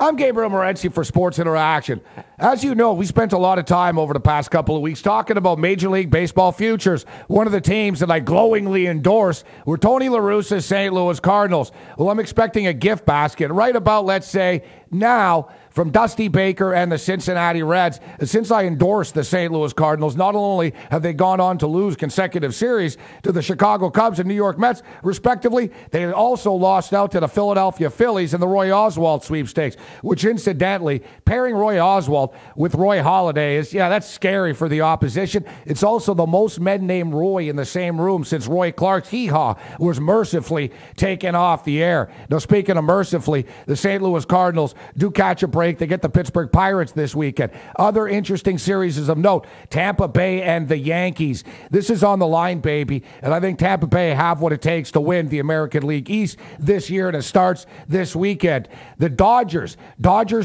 I'm Gabriel Morency for Sports Interaction. As you know, we spent a lot of time over the past couple of weeks talking about Major League Baseball futures. One of the teams that I glowingly endorsed were Tony La Russa's St. Louis Cardinals. Well, I'm expecting a gift basket right about, let's say, now from Dusty Baker and the Cincinnati Reds. Since I endorsed the St. Louis Cardinals, not only have they gone on to lose consecutive series to the Chicago Cubs and New York Mets, respectively, they also lost out to the Philadelphia Phillies in the Roy Oswalt sweepstakes, which incidentally, pairing Roy Oswalt with Roy Halladay is, that's scary for the opposition. It's also the most men named Roy in the same room since Roy Clark's hee-haw was mercifully taken off the air. Now, speaking of mercifully, the St. Louis Cardinals do catch a break. They get the Pittsburgh Pirates this weekend. Other interesting series of note, Tampa Bay and the Yankees. This is on the line, baby, and I think Tampa Bay have what it takes to win the American League East this year, and it starts this weekend. The Dodgers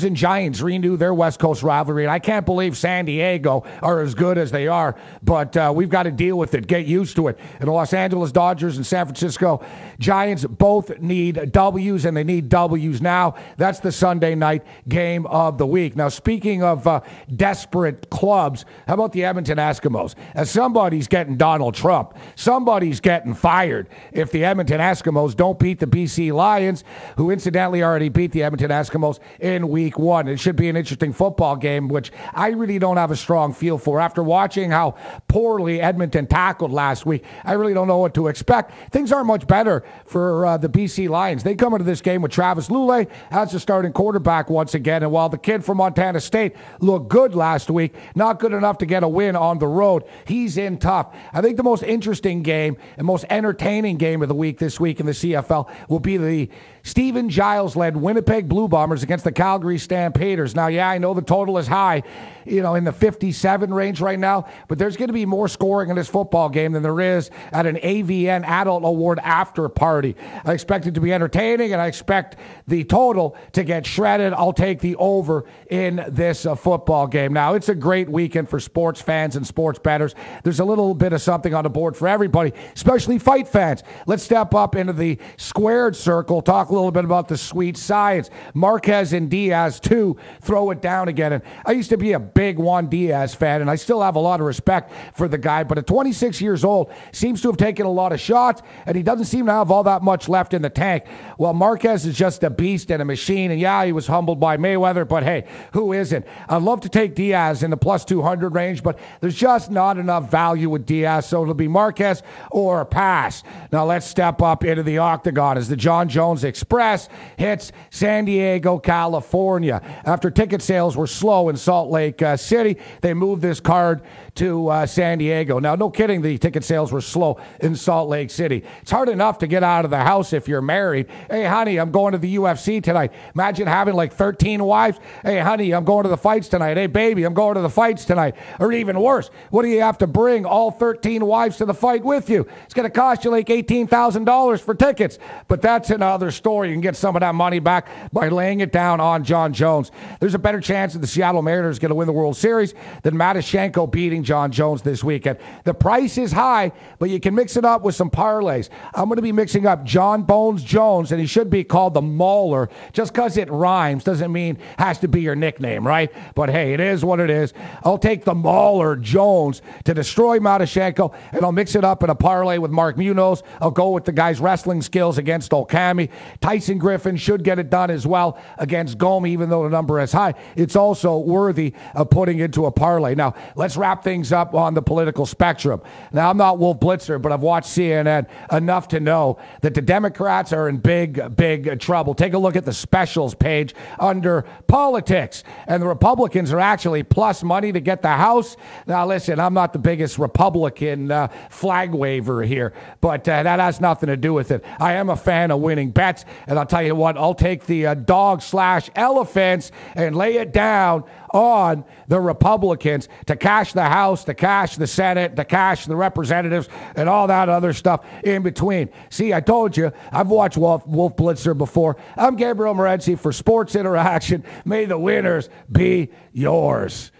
and Giants renew their West Coast rivalry, and I can't believe San Diego are as good as they are, but we've got to deal with it, get used to it. And the Los Angeles Dodgers and San Francisco Giants both need W's, and they need W's now. That's the Sunday night game of the week. Now, speaking of desperate clubs, how about the Edmonton Eskimos? As somebody's getting Donald Trump, somebody's getting fired if the Edmonton Eskimos don't beat the BC Lions, who incidentally already beat the Edmonton Eskimos in week 1. It should be an interesting football game, which I really don't have a strong feel for. After watching how poorly Edmonton tackled last week, I really don't know what to expect. Things aren't much better for the BC Lions. They come into this game with Travis Lulay as the starting quarterback once again. And while the kid from Montana State looked good last week, not good enough to get a win on the road, he's in tough. I think the most interesting game and most entertaining game of the week this week in the CFL will be the Stephen Giles-led Winnipeg Blue Bombers against the Calgary Stampeders. Now, I know the total is high, in the 57 range right now, but there's going to be more scoring in this football game than there is at an AVN Adult Award after party. I expect it to be entertaining, and I expect the total to get shredded. I'll take the over in this football game. Now, it's a great weekend for sports fans and sports bettors. There's a little bit of something on the board for everybody, especially fight fans. Let's step up into the squared circle, talk a little bit about the sweet science. Marquez and Diaz, too, throw it down again. And I used to be a big Juan Diaz fan, and I still have a lot of respect for the guy, but at 26 years old, seems to have taken a lot of shots, and he doesn't seem to have all that much left in the tank. Well, Marquez is just a beast and a machine, and he was humbled by Mayweather, but hey, who isn't? I'd love to take Diaz in the plus 200 range, but there's just not enough value with Diaz, so it'll be Marquez or pass. Now let's step up into the octagon as the John Jones Express hits San Diego, California. After ticket sales were slow in Salt Lake City, they moved this card to San Diego. Now, no kidding, the ticket sales were slow in Salt Lake City. It's hard enough to get out of the house if you're married. Hey, honey, I'm going to the UFC tonight. Imagine having like 13 wives. Hey, honey, I'm going to the fights tonight. Hey, baby, I'm going to the fights tonight. Or even worse, what do you have to bring all 13 wives to the fight with you? It's going to cost you like $18,000 for tickets. But that's another story. You can get some of that money back by laying it down on John Jones. There's a better chance that the Seattle Mariners are going to win the World Series than Matyshenko beating John Jones this weekend. The price is high, but you can mix it up with some parlays. I'm going to be mixing up John Bones Jones, and he should be called the Mauler. Just because it rhymes doesn't mean has to be your nickname, right? But hey, it is what it is. I'll take the Mauler Jones to destroy Matyshenko, and I'll mix it up in a parlay with Mark Munoz. I'll go with the guy's wrestling skills against Okami. Tyson Griffin should get it done as well against Gomi, even though the number is high. It's also worthy of putting into a parlay. Now, let's wrap things up on the political spectrum. Now, I'm not Wolf Blitzer, but I've watched CNN enough to know that the Democrats are in big trouble. Take a look at the specials page under politics, and the Republicans are actually plus money to get the House. Now, listen, I'm not the biggest Republican flag waver here, but that has nothing to do with it. I am a fan of winning bets, and I'll tell you what, I'll take the dog/elephants and lay it down on the Republicans to cash the House, to cash the Senate, to cash the representatives, and all that other stuff in between. See, I told you, I've watched Wolf Blitzer before. I'm Gabriel Morency for Sports Interaction. May the winners be yours.